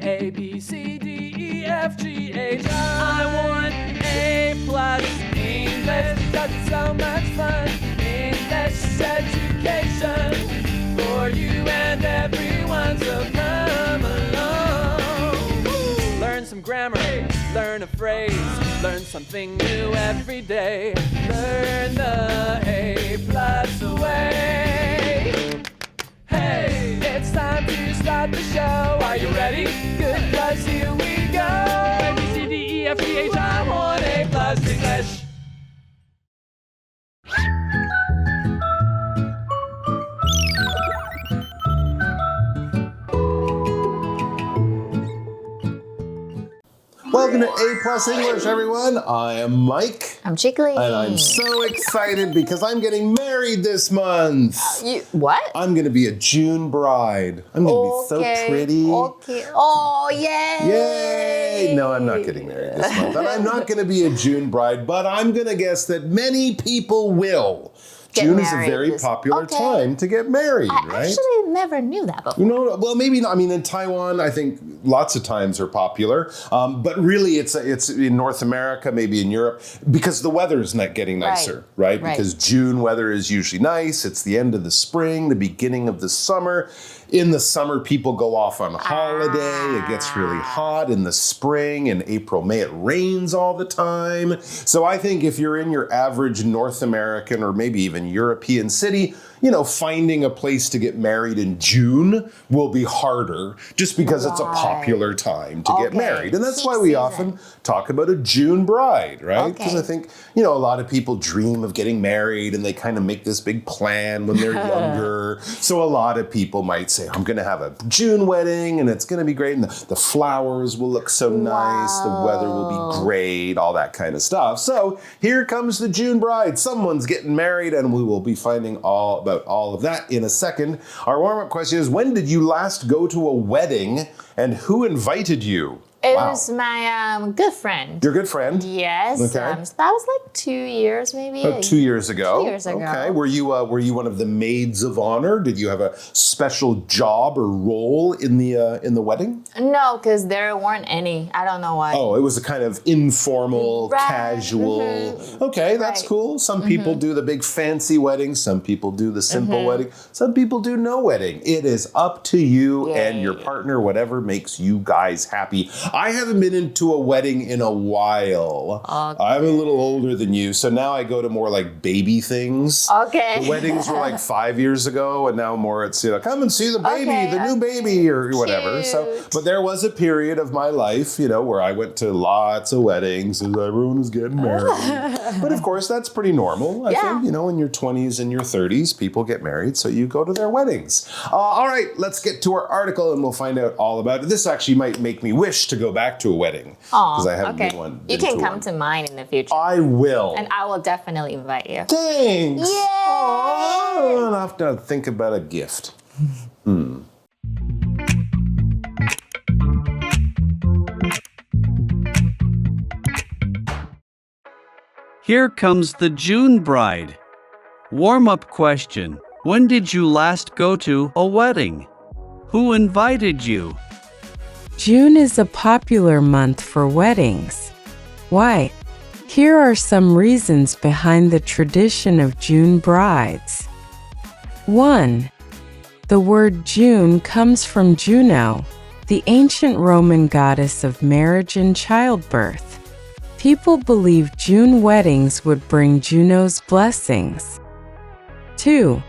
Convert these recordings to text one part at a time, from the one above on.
A, B, C, D, E, F, G, H, I want A plus English because it's so much fun. English education for you and everyone, so come along. Learn some grammar, learn a phrase, learn something new every day. Learn the A plus way. Hey, it's time to start the show. Are you ready? Good, 'cause here we go. A, B, C, D, E, F, G, H, I want A plus English. Welcome to A Plus English, everyone. I am Mike. I'm Jiggly. And I'm so excited because I'm getting married this month. What? I'm going to be a June bride. I'm going to be so pretty. Okay. Oh, yay. Yay. No, I'm not getting married this month. And I'm not going to be a June bride, but I'm going to guess that many people will. June is a very popular time to get married, right? I actually never knew that before. You know, well, maybe not. I mean, in Taiwan, I think lots of times are popular. But really, it's in North America, maybe in Europe, because the weather is not getting nicer, right? Because June weather is usually nice. It's the end of the spring, the beginning of the summer. In the summer, people go off on holiday. It gets really hot. In the spring, in April, May, it rains all the time. So I think if you're in your average North American or maybe even European city, you know, finding a place to get married in June will be harder just because it's a popular time to get married. And that's why we often talk about a June bride, right? Because I think, you know, a lot of people dream of getting married and they kind of make this big plan when they're younger. So a lot of people might say, I'm going to have a June wedding and it's going to be great. And the flowers will look so nice. The weather will be great, all that kind of stuff. So here comes the June bride. Someone's getting married and we will be finding all about all of that in a second. Our warm-up question is, when did you last go to a wedding and who invited you? It was my good friend. Your good friend? Yes. Okay. That was like 2 years maybe. About 2 years ago. 2 years ago. Okay. Were you one of the maids of honor? Did you have a special job or role in the wedding? No, because there weren't any. I don't know why. Oh, it was a kind of informal, casual. Okay, that's cool. Some people do the big fancy wedding. Some people do the simple wedding. Some people do no wedding. It is up to you and your partner, whatever makes you guys happy. I haven't been into a wedding in a while. I'm a little older than you, so now I go to more like baby things. Okay. The weddings were like 5 years ago, and now more it's, you know, come and see the baby, the new baby, or whatever. So, but there was a period of my life, you know, where I went to lots of weddings and everyone was getting married. But of course, that's pretty normal. I think, you know, in your 20s and your 30s, people get married, so you go to their weddings. All right, let's get to our article and we'll find out all about it. This actually might make me wish to go back to a wedding because I haven't been one. You can come to mine in the future. I will. And I will definitely invite you. Thanks. Yay! Oh, I'll have to think about a gift. Here comes the June bride. Warm-up question. When did you last go to a wedding? Who invited you? June is a popular month for weddings. Why? Here are some reasons behind the tradition of June brides. 1. The word June comes from Juno, the ancient Roman goddess of marriage and childbirth. People believed June weddings would bring Juno's blessings. 2.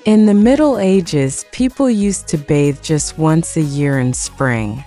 In the Middle Ages, people used to bathe just once a year in spring.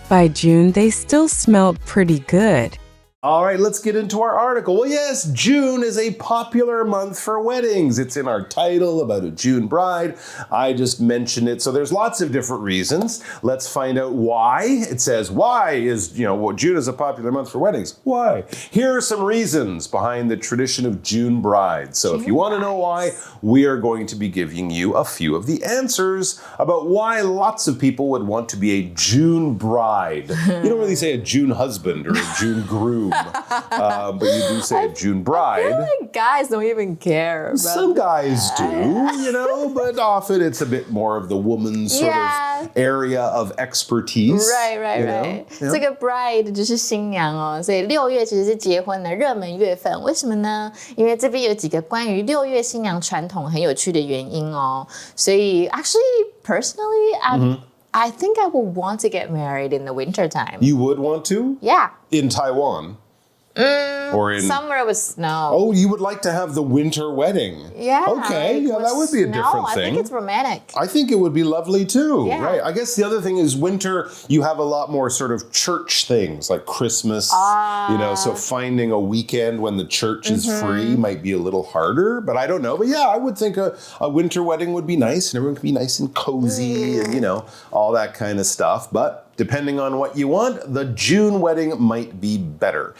By June, they still smelled pretty good. All right, let's get into our article. Well, yes, June is a popular month for weddings. It's in our title about a June bride. I just mentioned it. So there's lots of different reasons. Let's find out why. It says, why is, June is a popular month for weddings? Why? Here are some reasons behind the tradition of June brides. So if you want to know why, we are going to be giving you a few of the answers about why lots of people would want to be a June bride. You don't really say a June husband or a June groom. but you do say a June bride. I feel like guys don't even care. Some guys do, but often it's a bit more of the woman's sort of area of expertise. Right. 这个 bride 就是新娘哦，所以6月其实是结婚的热门月份。为什么呢？因为这边有几个关于6月新娘传统很有趣的原因哦。所以 actually, personally, I think I would want to get married in the winter time. You would want to? Yeah. In Taiwan? Or in somewhere with snow. Oh, you would like to have the winter wedding. Yeah. Okay, like that would be a different I thing. think it's romantic. I think it would be lovely too, Yeah. right? I guess the other thing is winter, you have a lot more sort of church things like Christmas, so finding a weekend when the church is free might be a little harder, but I don't know. But yeah, I would think a winter wedding would be nice and everyone could be nice and cozy and, all that kind of stuff. But depending on what you want, the June wedding might be better.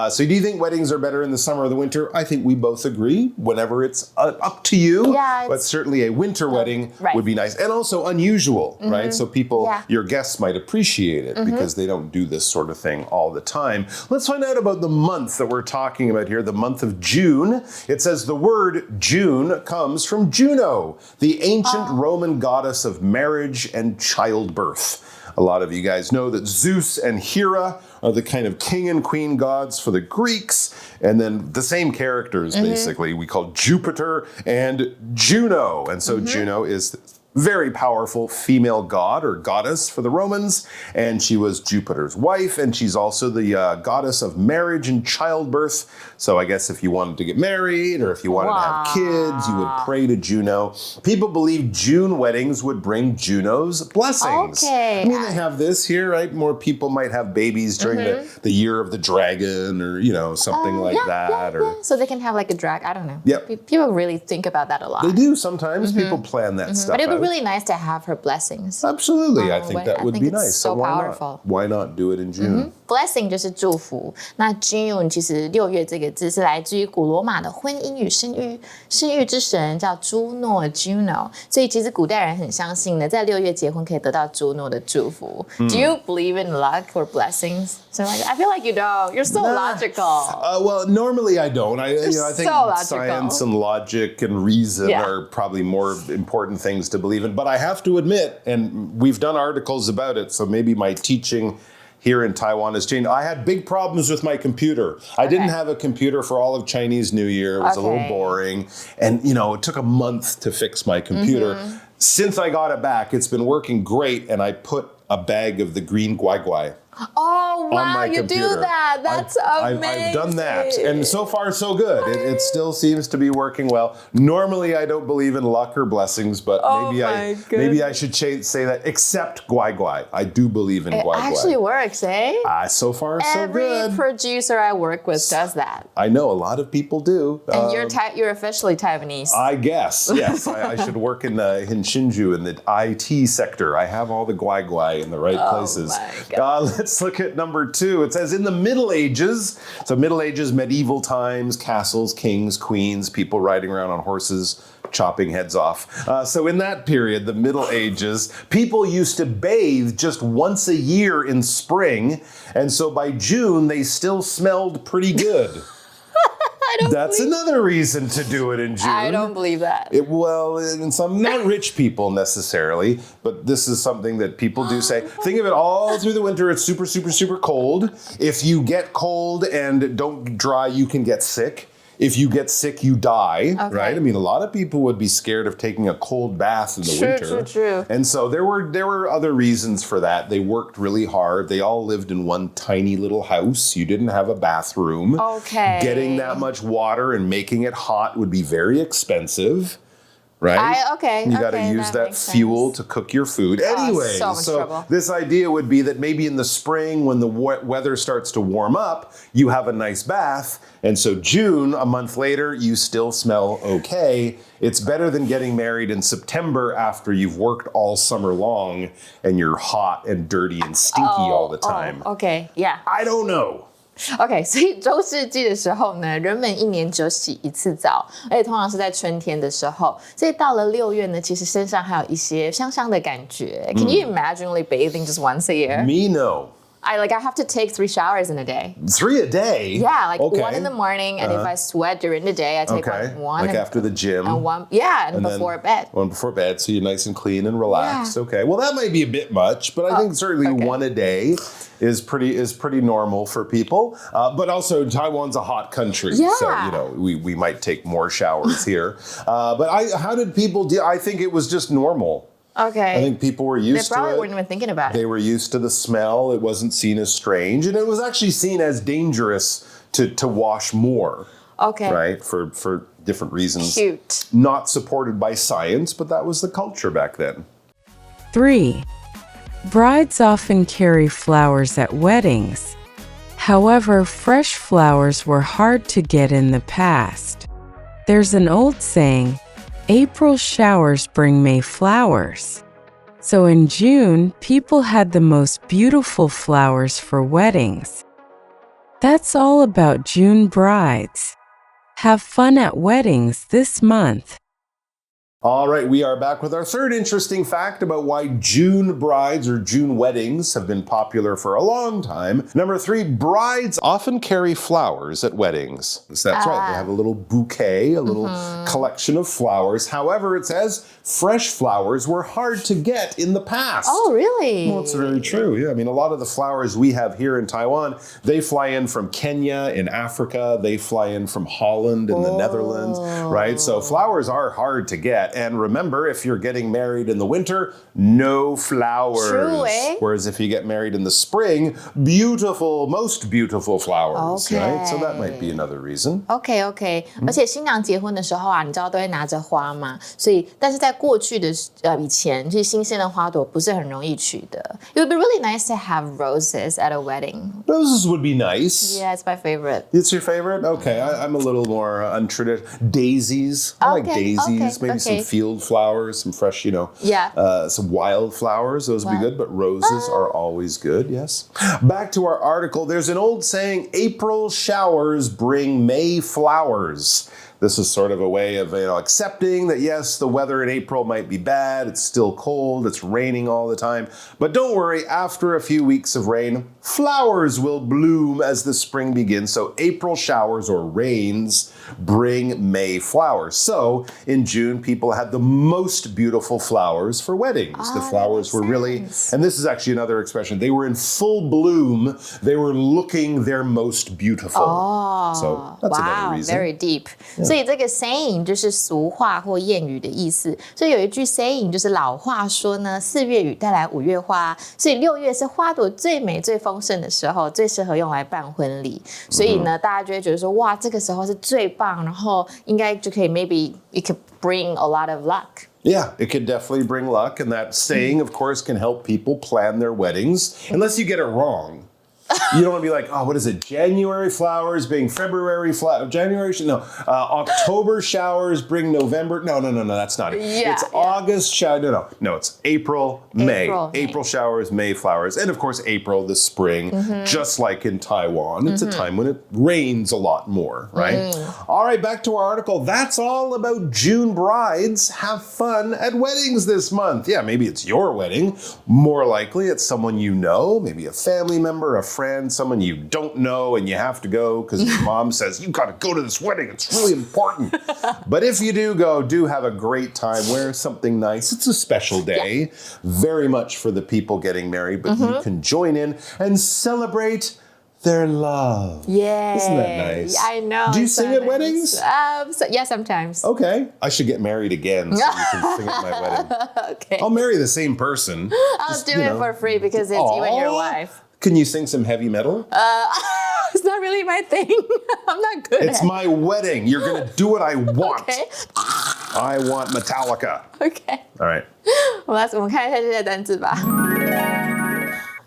So do you think weddings are better in the summer or the winter? I think we both agree. Whenever it's up to you. Yeah, but certainly a winter wedding would be nice. And also unusual, right? So people, your guests might appreciate it because they don't do this sort of thing all the time. Let's find out about the month that we're talking about here, the month of June. It says the word June comes from Juno, the ancient Roman goddess of marriage and childbirth. A lot of you guys know that Zeus and Hera are the kind of king and queen gods for the Greeks. And then the same characters, basically, we call Jupiter and Juno. And so Juno is very powerful female god or goddess for the Romans, and she was Jupiter's wife, and she's also the goddess of marriage and childbirth. So I guess if you wanted to get married or if you wanted to have kids, you would pray to Juno. People believe June weddings would bring Juno's blessings. Okay. I mean, they have this here, right? More people might have babies during the year of the dragon or, something like that. Or So they can have like a drag. I don't know. Yep. People really think about that a lot. They do sometimes. People plan that stuff But it would out. really nice to have her blessings. Absolutely. I think that would be nice. It's so powerful. Why not do it in June? Blessing 就是祝福。那 June 其实6月这个字是来自于古罗马的婚姻与生育之神叫朱诺 Juno， 所以其实古代人很相信呢，在6月结婚可以得到朱诺的祝福。Do you believe in luck or blessings? So I feel like you don't. You're so logical. Well, normally I don't. I think so logical. science and logic and reason are probably more important things to believe in. But I have to admit, and we've done articles about it, so maybe my teaching here in Taiwan has changed. I had big problems with my computer. I didn't have a computer for all of Chinese New Year. It was a little boring. And, it took a month to fix my computer. Since I got it back, it's been working great. And I put a bag of the green guai guai. Oh, wow, on my you computer. do that. That's amazing. I've done that. And so far, so good. It still seems to be working well. Normally, I don't believe in luck or blessings, but maybe I should say that, except guai guai. I do believe in guai guai. It actually works, eh? So far, so good. Every producer I work with does that. I know, a lot of people do. And you're officially Taiwanese. I guess, yes. I should work in Hsinchu in the IT sector. I have all the guai guai in the right places. My God. Let's look at number 2. It says in the Middle Ages, so Middle Ages, medieval times, castles, kings, queens, people riding around on horses, chopping heads off. So in that period, the Middle Ages, people used to bathe just once a year in spring. And so by June, they still smelled pretty good. That's another reason to do it in June. I don't believe that. And some, not rich people necessarily, but this is something that people do say. Think of it all through the winter. It's super, super, super cold. If you get cold and don't dry, you can get sick. If you get sick, you die, right? I mean, a lot of people would be scared of taking a cold bath in the winter. True. And so there were other reasons for that. They worked really hard. They all lived in one tiny little house. You didn't have a bathroom. Okay. Getting that much water and making it hot would be very expensive. Right? You got to use that fuel to cook your food. Anyway, so this idea would be that maybe in the spring when the weather starts to warm up, you have a nice bath. And so June, a month later, you still smell okay. It's better than getting married in September after you've worked all summer long and you're hot and dirty and stinky all the time. I don't know. OK， 所以周世纪的时候呢，人们一年只有洗一次澡，而且通常是在春天的时候。所以到了6月呢，其实身上还有一些香香的感觉。Can you imagine only bathing just once a year? Me, no. I have to take 3 showers in a day. 3 a day? Yeah, like okay. 1 in the morning, and if I sweat during the day, I take one. Like after the gym. And one, yeah, and before bed. One before bed, so you're nice and clean and relaxed. Yeah. Okay, well that might be a bit much, but I think certainly 1 a day is pretty normal for people. But also Taiwan's a hot country, so we might take more showers here. But how did people deal? I think it was just normal. Okay. I think people were used to it. They probably weren't even thinking about it. They were used to the smell. It wasn't seen as strange. And it was actually seen as dangerous to wash more. Okay. Right? For different reasons. Cute. Not supported by science, but that was the culture back then. 3. Brides often carry flowers at weddings. However, fresh flowers were hard to get in the past. There's an old saying, April showers bring May flowers. So in June, people had the most beautiful flowers for weddings. That's all about June brides. Have fun at weddings this month. All right, we are back with our third interesting fact about why June brides or June weddings have been popular for a long time. Number 3, brides often carry flowers at weddings. So that's right, they have a little bouquet, a little collection of flowers. However, it says fresh flowers were hard to get in the past. Oh, really? Well, it's very true. Yeah, I mean, a lot of the flowers we have here in Taiwan, they fly in from Kenya in Africa. They fly in from Holland in the Netherlands, right? So flowers are hard to get. And remember, if you're getting married in the winter, no flowers. True, eh? Whereas if you get married in the spring, beautiful, most beautiful flowers, right? So that might be another reason. OK， 而且新娘结婚的时候啊，你知道都会拿着花嘛，所以但是在过去的以前，就是新鲜的花朵不是很容易取得。It would be really nice to have roses at a wedding. Roses would be nice. Yeah, it's my favorite. It's your favorite? Okay, I'm a little more untraditional. Daisies. I like daisies. Maybe some field flowers, some fresh, some wild flowers. Those would be good, but roses are always good, yes. Back to our article. There's an old saying, April showers bring May flowers. This is sort of a way of accepting that, yes, the weather in April might be bad. It's still cold. It's raining all the time. But don't worry, after a few weeks of rain, flowers will bloom as the spring begins. So April showers or rains bring May flowers. So in June, people had the most beautiful flowers for weddings. The flowers were really, and this is actually another expression, they were in full bloom. They were looking their most beautiful. So that's another reason. Very deep. 所以这个 saying 就是俗话或谚语的意思。所以有一句 saying 就是老话说呢，4月雨带来5月花。所以6月是花朵最美最丰盛的时候，最适合用来办婚礼。所以呢，大家就会觉得说，哇，这个时候是最棒，然后应该就可以 maybe it could bring a lot of luck. Yeah, it could definitely bring luck. And that saying, of course, can help people plan their weddings, unless you get it wrong. You don't want to be like, what is it? January flowers bring February flowers. October showers bring November. No, that's not it. It's August showers. No, it's April, May. April showers, May flowers. And of course, April, the spring, just like in Taiwan. It's a time when it rains a lot more, right? All right, back to our article. That's all about June brides. Have fun at weddings this month. Yeah, maybe it's your wedding. More likely, it's someone you know, maybe a family member, a friend, someone you don't know, and you have to go because your mom says, you got to go to this wedding. It's really important. But if you do have a great time. Wear something nice. It's a special day, very much for the people getting married, but you can join in and celebrate their love. Yeah. Isn't that nice? I know. Do you sing at weddings? Yeah, sometimes. Okay. I should get married again so you can sing at my wedding. Okay. I'll marry the same person. I'll do it for free because it's you and your wife. Can you sing some heavy metal? It's not really my thing. I'm not good It's my wedding. You're going to do what I want. Okay. I want Metallica. Okay. All right. 我们看一下这些单字吧。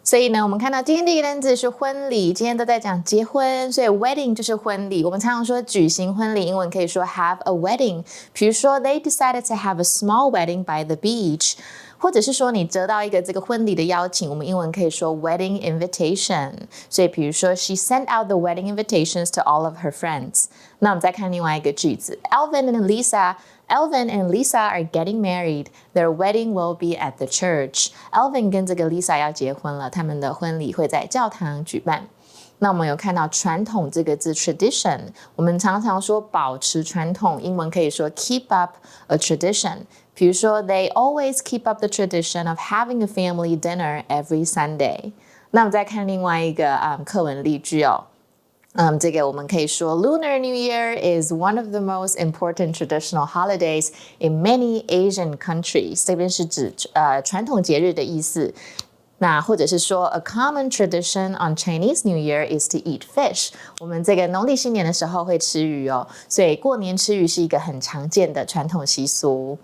所以呢，我们看到今天第一个单字是婚礼，今天都在讲结婚，所以 wedding 就是婚礼。我们常常说举行婚礼，英文可以说 have a wedding。比如说 they decided to have a small wedding by the beach。或者是说你得到一个这个婚礼的邀请，我们英文可以说 wedding invitation。所以比如说 she sent out the wedding invitations to all of her friends。那我们再看另外一个句子 Alvin and Lisa are getting married. Their wedding will be at the church. Alvin 跟这个 Lisa 要结婚了，他们的婚礼会在教堂举办。那我们有看到传统这个字 tradition， 我们常常说保持传统，英文可以说 keep up a tradition。比如说 they always keep up the tradition of having a family dinner every Sunday。那我们再看另外一个课文例句哦。这个我们可以说 Lunar New Year is one of the most important traditional holidays in many Asian countries。这边是指传统节日的意思。那或者是说 a common tradition on Chinese New Year is to eat fish。我们这个农历新年的时候会吃鱼哦，所以过年吃鱼是一个很常见的传统习俗。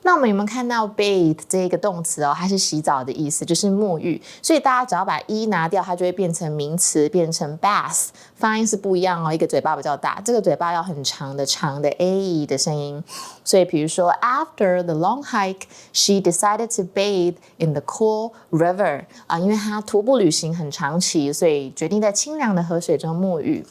那我们有没有看到 bathe 这个动词哦？它是洗澡的意思，就是沐浴。所以大家只要把 e 拿掉，它就会变成名词，变成 bath。发音是不一样哦，一个嘴巴比较大，这个嘴巴要很长的 a 的声音。所以比如说 after the long hike, she decided to bathe in the cool river。因为她徒步旅行很长期，所以决定在清凉的河水中沐浴。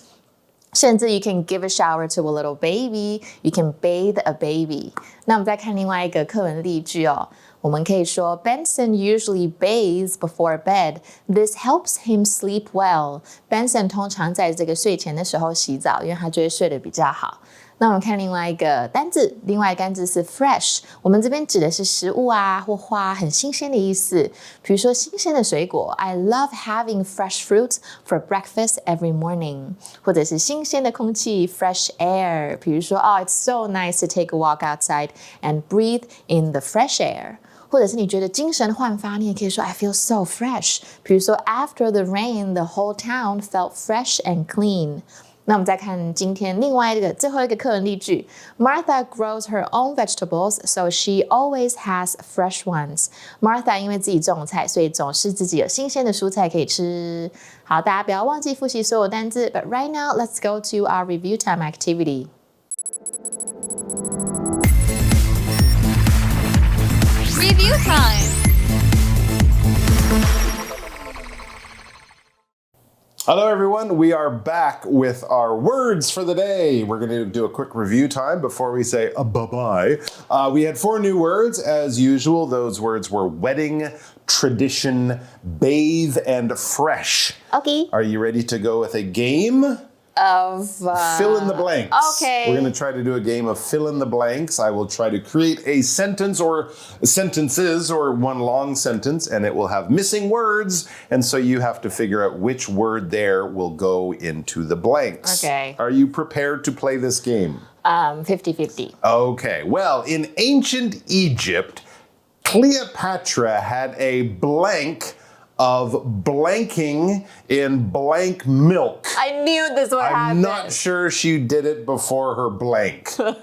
甚至 you can give a shower to a little baby, you can bathe a baby。 那我们再看另外一个课文例句哦，我们可以说 Benson usually bathes before bed. This helps him sleep well. Benson 通常在这个睡前的时候洗澡，因为他就会睡得比较好。那我们看另外一个单字，另外一个单字是 fresh。我们这边指的是食物啊或花，很新鲜的意思。比如说新鲜的水果 I love having fresh fruits for breakfast every morning。或者是新鲜的空气 fresh air。比如说it's so nice to take a walk outside and breathe in the fresh air。或者是你觉得精神焕发，你也可以说 I feel so fresh。比如说 After the rain, the whole town felt fresh and clean。那我们再看今天另外一个最后一个课文例句 Martha grows her own vegetables, so she always has fresh ones. Martha 因为自己种菜，所以总是自己有新鲜的蔬菜可以吃。好，大家不要忘记复习所有单字 But right now, let's go to our review time activity. Review time. Hello, everyone. We are back with our words for the day. We're going to do a quick review time before we say bye-bye. We had 4 new words, as usual. Those words were wedding, tradition, bathe, and fresh. Okay. Are you ready to go with a game? Of fill in the blanks. Okay. We're going to try to do a game of fill in the blanks. I will try to create a sentence or sentences or one long sentence, and it will have missing words. And so you have to figure out which word there will go into the blanks. Okay. Are you prepared to play this game? 50-50. Okay. Well, in ancient Egypt, Cleopatra had a blank of blanking in blank milk. I knew this would happen. I'm not sure she did it before her blank. Do I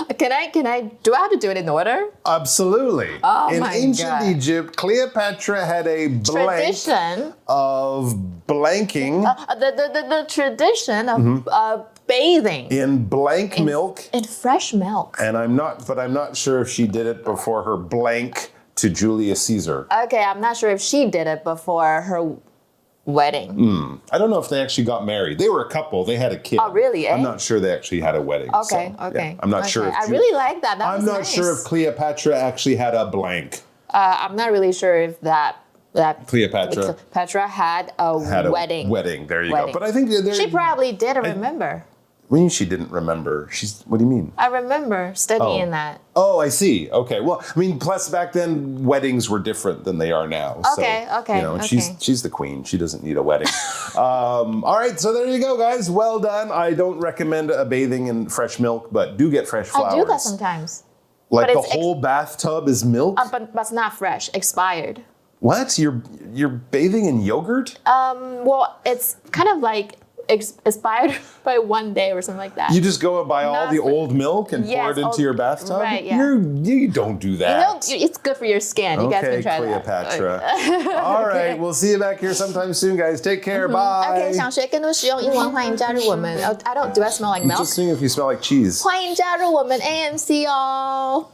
have to do it in order? Absolutely. Oh in my ancient God. Egypt, Cleopatra had a blank Tradition of blanking the tradition of bathing in blank milk. in fresh milk. And I'm not sure if she did it before her blank to Julius Caesar. Okay, I'm not sure if she did it before her wedding. I don't know if they actually got married. They were a couple. They had a kid. Oh, really? I'm not sure they actually had a wedding. Okay, so, okay. Yeah. I'm not sure. If I really like that. I'm not sure if Cleopatra actually had a blank. I'm not really sure if that Cleopatra had a wedding. Wedding. There you Wedding. go. But I think She probably did remember. What do you mean she didn't remember? What do you mean? I remember studying that. Oh, I see. Okay. Well, I mean, plus back then weddings were different than they are now. Okay, so, okay, You know, okay. she's the queen. She doesn't need a wedding. All right. So there you go, guys. Well done. I don't recommend bathing in fresh milk, but do get fresh flowers. I do that sometimes. Like But the it's whole bathtub is milk? But it's not fresh, expired. What? You're bathing in yogurt? Well, it's kind of like expired by 1 day or something like that. You just go and buy all Not the fr- old milk and pour it into your bathtub? right, yeah. You don't do that. It's good for your skin. You guys Okay, can try Cleopatra. that. All right, we'll see you back here sometime soon, guys. Take care. Bye. OK， 想学更多实用英文，欢迎加入我们。Do I smell like milk? Just seeing if you smell like cheese. 欢迎加入我们 AMC 哦。